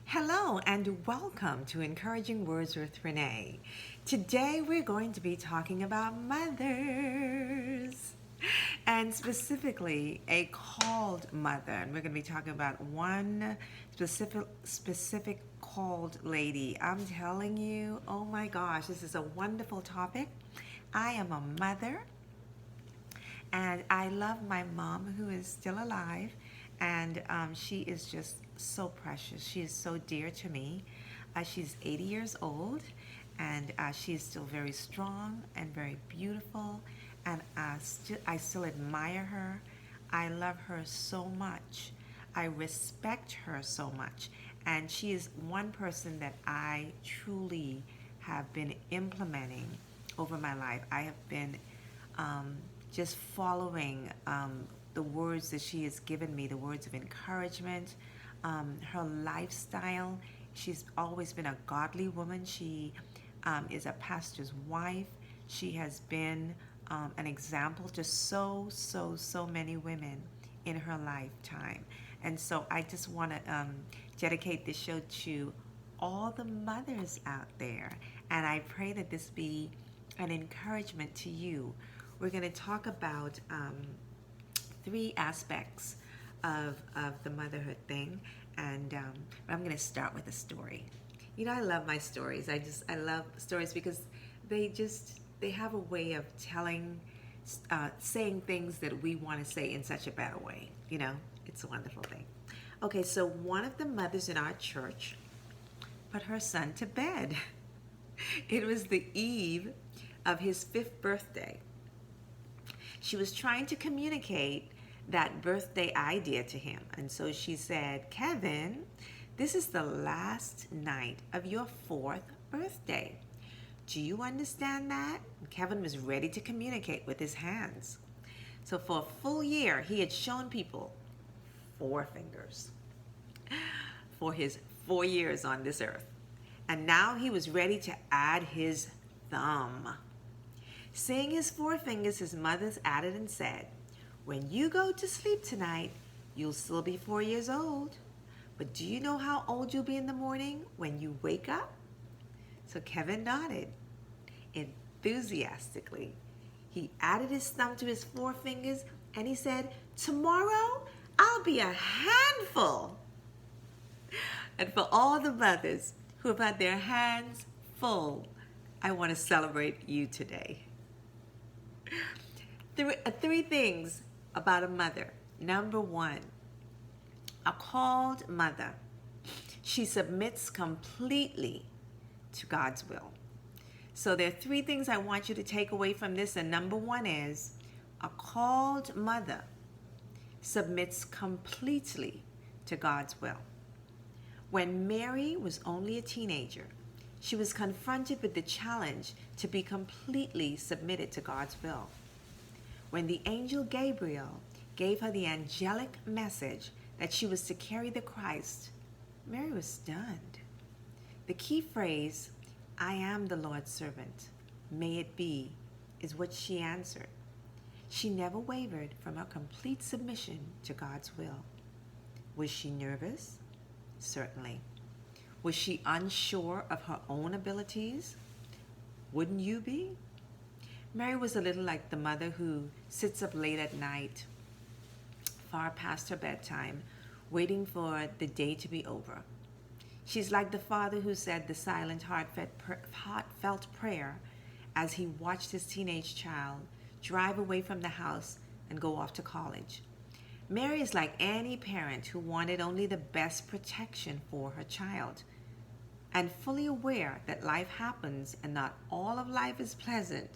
Hello and welcome to Encouraging Words with Renae. Today we're going to be talking about mothers and specifically a called mother. And we're going to be talking about one specific called lady. I'm telling you, oh my gosh, this is a wonderful topic. I am a mother and I love my mom who is still alive, and she is just so precious. She is so dear to me. She's 80 years old, and she is still very strong and very beautiful, and I still admire her. I love her so much. I respect her so much, and she is one person that I truly have been implementing over my life. I have been just following the words that she has given me, the words of encouragement, her lifestyle. She's always been a godly woman. She is a pastor's wife. She has been an example to so many women in her lifetime. And so I just want to dedicate this show to all the mothers out there. And I pray that this be an encouragement to you. We're going to talk about three aspects of the motherhood thing, and I'm going to start with a story. You know, I love my stories. I love stories because they have a way of saying things that we want to say in such a better way. You know, it's a wonderful thing. Okay, so one of the mothers in our church put her son to bed. It was the eve of his 5th birthday. She was trying to communicate that birthday idea to him. And so she said, Kevin, this is the last night of your 4th birthday. Do you understand that? And Kevin was ready to communicate with his hands. So for a full year, he had shown people 4 fingers for his 4 years on this earth. And now he was ready to add his thumb. Seeing his 4 fingers, his mother's added and said, when you go to sleep tonight, you'll still be 4 years old. But do you know how old you'll be in the morning when you wake up? So Kevin nodded enthusiastically. He added his thumb to his 4 fingers and he said, tomorrow I'll be a handful. And for all the mothers who have had their hands full, I want to celebrate you today. Three things about a mother. Number 1, a called mother. She submits completely to God's will. So there are 3 things I want you to take away from this. And number 1 is a called mother submits completely to God's will. When Mary was only a teenager, she was confronted with the challenge to be completely submitted to God's will. When the angel Gabriel gave her the angelic message that she was to carry the Christ, Mary was stunned. The key phrase, I am the Lord's servant, may it be, is what she answered. She never wavered from her complete submission to God's will. Was she nervous? Certainly. Was she unsure of her own abilities? Wouldn't you be? Mary was a little like the mother who sits up late at night, far past her bedtime, waiting for the day to be over. She's like the father who said the silent, heartfelt prayer as he watched his teenage child drive away from the house and go off to college. Mary is like any parent who wanted only the best protection for her child, and fully aware that life happens and not all of life is pleasant.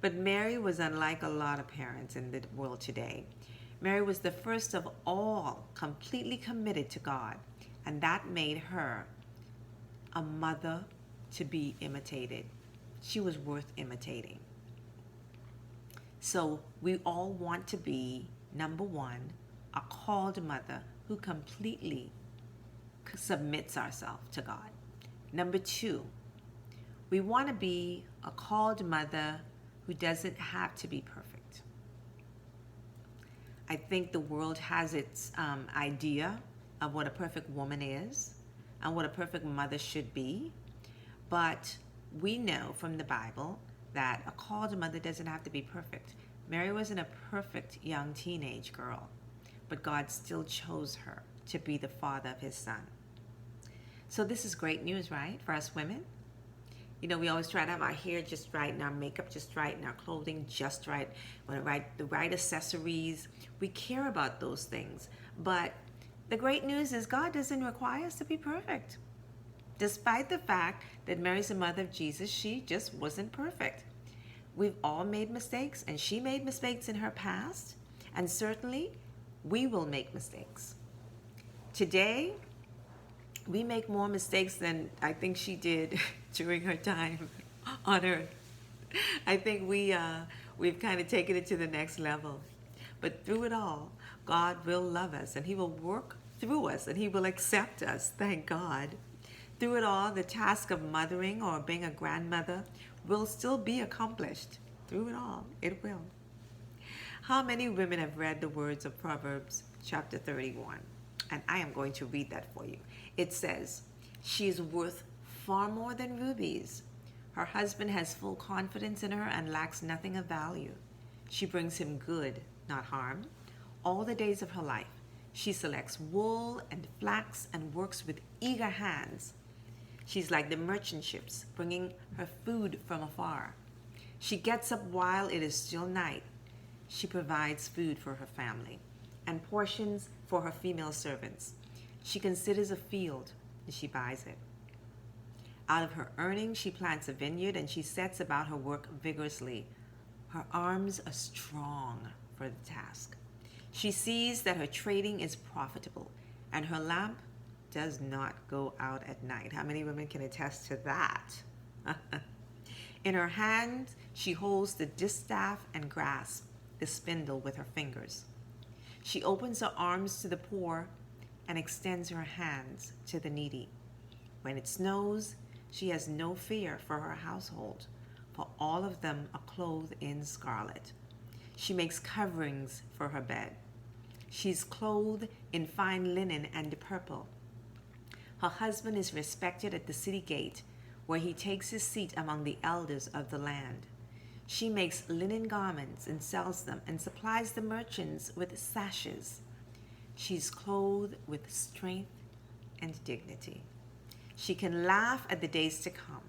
But Mary was unlike a lot of parents in the world today. Mary was the first of all completely committed to God, and that made her a mother to be imitated. She was worth imitating. So we all want to be, number 1, a called mother who completely submits ourselves to God. Number 2, we want to be a called mother who doesn't have to be perfect. I think the world has its idea of what a perfect woman is. and what a perfect mother should be. But we know from the Bible that a called mother doesn't have to be perfect. Mary wasn't a perfect young teenage girl, but God still chose her to be the father of his son. So this is great news, right, for us women? You know, we always try to have our hair just right and our makeup just right and our clothing just right. Want the right accessories. We care about those things. But the great news is God doesn't require us to be perfect. Despite the fact that Mary's the mother of Jesus, she just wasn't perfect. We've all made mistakes, and she made mistakes in her past, and certainly we will make mistakes. Today, we make more mistakes than I think she did during her time on earth. I think we've kind of taken it to the next level. But through it all, God will love us, and he will work through us, and he will accept us, thank God. Through it all, the task of mothering or being a grandmother will still be accomplished. Through it all, it will. How many women have read the words of Proverbs chapter 31? And I am going to read that for you. It says, "She is worth far more than rubies. Her husband has full confidence in her and lacks nothing of value. She brings him good, not harm, all the days of her life. She selects wool and flax and works with eager hands. She's like the merchant ships, bringing her food from afar. She gets up while it is still night. She provides food for her family and portions for her female servants. She considers a field and she buys it. Out of her earnings, she plants a vineyard and she sets about her work vigorously. Her arms are strong for the task. She sees that her trading is profitable and her lamp does not go out at night." How many women can attest to that? In her hand, she holds the distaff and grasps the spindle with her fingers. She opens her arms to the poor and extends her hands to the needy. When it snows, she has no fear for her household, for all of them are clothed in scarlet. She makes coverings for her bed. She's clothed in fine linen and purple. Her husband is respected at the city gate, where he takes his seat among the elders of the land. She makes linen garments and sells them and supplies the merchants with sashes. She's clothed with strength and dignity. She can laugh at the days to come.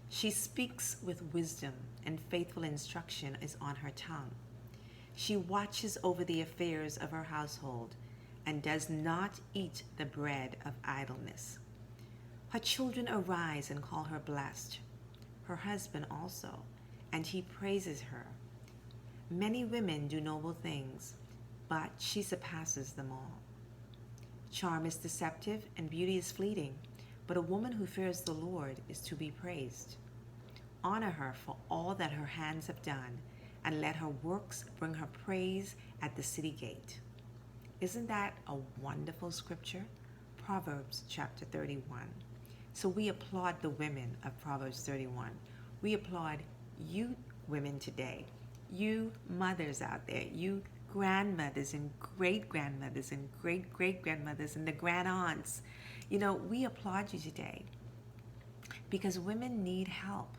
She speaks with wisdom, and faithful instruction is on her tongue. She watches over the affairs of her household and does not eat the bread of idleness. Her children arise and call her blessed, her husband also, and he praises her. Many women do noble things, but she surpasses them all. Charm is deceptive and beauty is fleeting, but a woman who fears the Lord is to be praised. Honor her for all that her hands have done, and let her works bring her praise at the city gate." Isn't that a wonderful scripture? Proverbs chapter 31. So we applaud the women of Proverbs 31. We applaud you women today, you mothers out there, you grandmothers and great-grandmothers and great-great-grandmothers and the grand-aunts. You know, we applaud you today because women need help.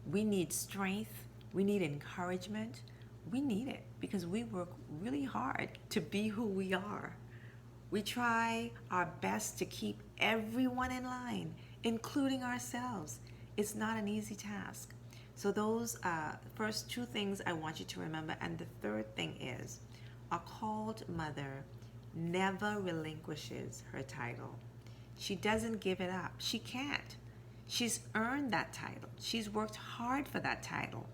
We need strength. We need encouragement. We need it because we work really hard to be who we are. We try our best to keep everyone in line, including ourselves. It's not an easy task. So those first two things I want you to remember. And the third thing is, a called mother never relinquishes her title. She doesn't give it up. She can't. She's earned that title. She's worked hard for that title.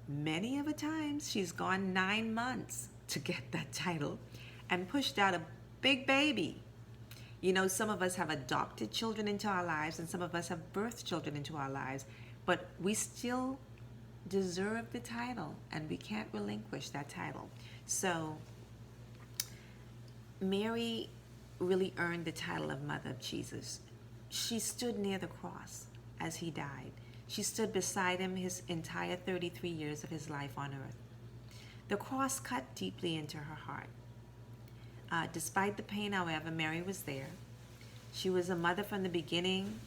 Many of the times, she's gone 9 months to get that title and pushed out a big baby. You know, some of us have adopted children into our lives and some of us have birthed children into our lives, but we still deserve the title and we can't relinquish that title. So Mary really earned the title of Mother of Jesus. She stood near the cross as he died. She stood beside him his entire 33 years of his life on earth. The cross cut deeply into her heart. Despite the pain, however, Mary was there. She was a mother from the beginning.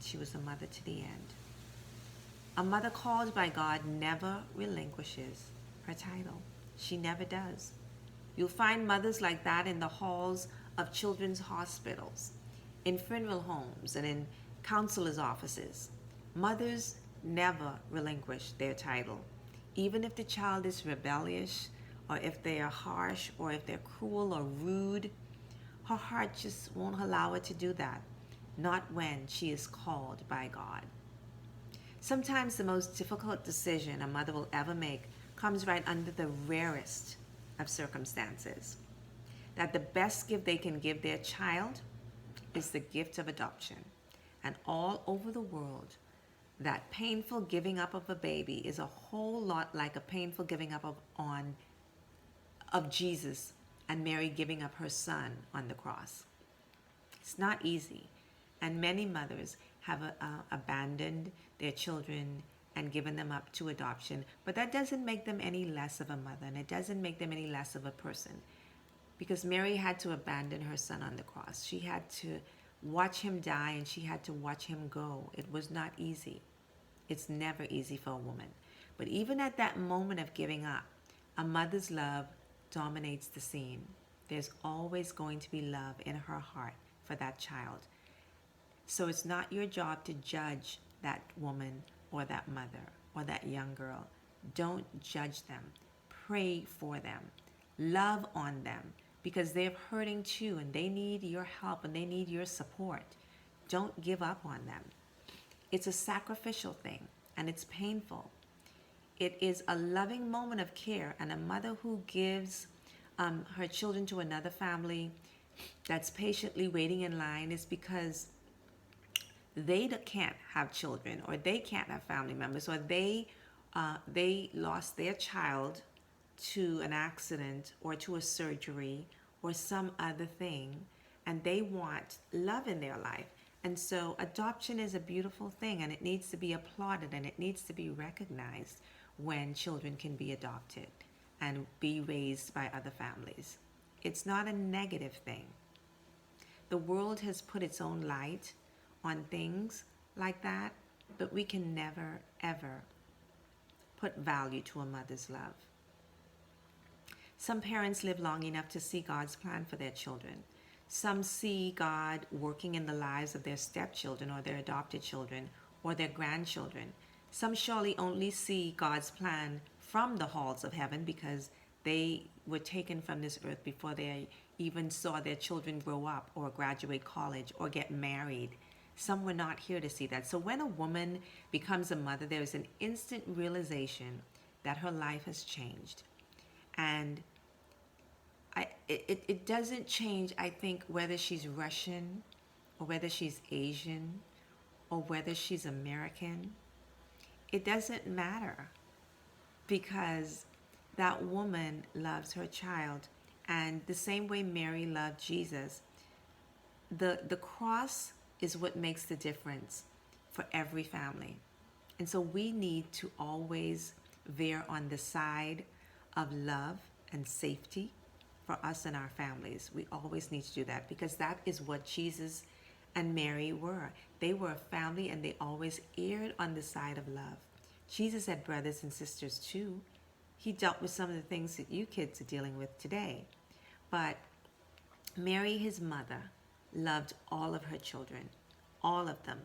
She was a mother to the end. A mother called by God never relinquishes her title. She never does. You'll find mothers like that in the halls of children's hospitals, in funeral homes, and in counselors' offices. Mothers never relinquish their title. Even if the child is rebellious, or if they are harsh, or if they're cruel or rude, her heart just won't allow her to do that. Not when she is called by God. Sometimes the most difficult decision a mother will ever make comes right under the rarest of circumstances. That the best gift they can give their child is the gift of adoption. And all over the world, that painful giving up of a baby is a whole lot like a painful giving up of Jesus and Mary giving up her son on the cross. It's not easy. And many mothers have abandoned their children and given them up to adoption. But that doesn't make them any less of a mother, and it doesn't make them any less of a person. Because Mary had to abandon her son on the cross. She had to watch him die, and she had to watch him go. It was not easy. It's never easy for a woman. But even at that moment of giving up, a mother's love dominates the scene. There's always going to be love in her heart for that child. So it's not your job to judge that woman or that mother or that young girl. Don't judge them. Pray for them. Love on them, because they're hurting too and they need your help and they need your support. Don't give up on them. It's a sacrificial thing and it's painful. It is a loving moment of care, and a mother who gives her children to another family that's patiently waiting in line is because they can't have children, or they can't have family members, or they lost their child to an accident or to a surgery or some other thing, and they want love in their life. And so adoption is a beautiful thing, and it needs to be applauded, and it needs to be recognized when children can be adopted and be raised by other families. It's not a negative thing. The world has put its own light on things like that, but we can never, ever put value to a mother's love. Some parents live long enough to see God's plan for their children. Some see God working in the lives of their stepchildren or their adopted children or their grandchildren. Some surely only see God's plan from the halls of heaven because they were taken from this earth before they even saw their children grow up or graduate college or get married. Some were not here to see that. So when a woman becomes a mother, there is an instant realization that her life has changed. And it doesn't change, I think, whether she's Russian or whether she's Asian or whether she's American. It doesn't matter, because that woman loves her child. And the same way Mary loved Jesus, the cross is what makes the difference for every family. And so we need to always veer on the side of love and safety for us and our families. We always need to do that, because that is what Jesus and Mary were. They were a family, and they always erred on the side of love. Jesus had brothers and sisters too. He dealt with some of the things that you kids are dealing with today. But Mary, his mother, loved all of her children, all of them.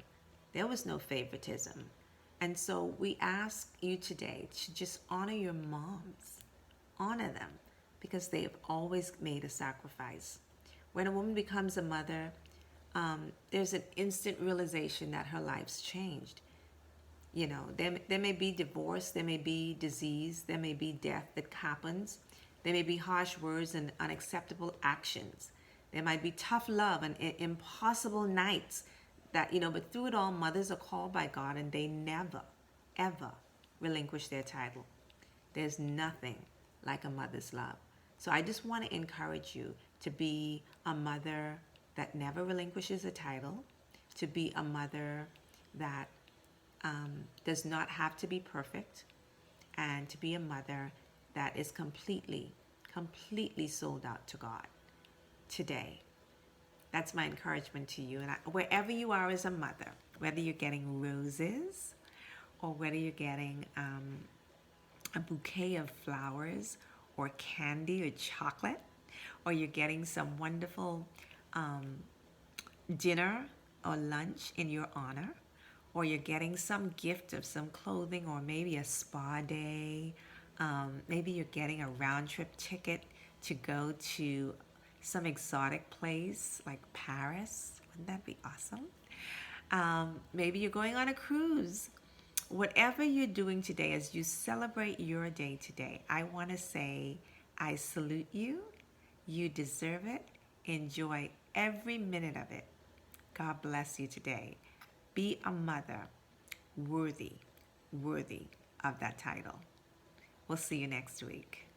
There was no favoritism. And so we ask you today to just honor your moms. Honor them, because they have always made a sacrifice. When a woman becomes a mother, there's an instant realization that her life's changed. You know, there may be divorce, there may be disease, there may be death that happens. There may be harsh words and unacceptable actions. There might be tough love and impossible nights that, but through it all, mothers are called by God, and they never, ever relinquish their title. There's nothing like a mother's love. So I just want to encourage you to be a mother that never relinquishes a title, to be a mother that does not have to be perfect, and to be a mother that is completely sold out to God today. That's my encouragement to you. And wherever you are as a mother, whether you're getting roses or whether you're getting a bouquet of flowers or candy or chocolate, or you're getting some wonderful dinner or lunch in your honor, or you're getting some gift of some clothing or maybe a spa day, maybe you're getting a round trip ticket to go to some exotic place like Paris. Wouldn't that be awesome? Maybe you're going on a cruise. Whatever you're doing today, as you celebrate your day today, I want to say, I salute you. You deserve it. Enjoy every minute of it. God bless you today. Be a mother worthy of that title. We'll see you next week.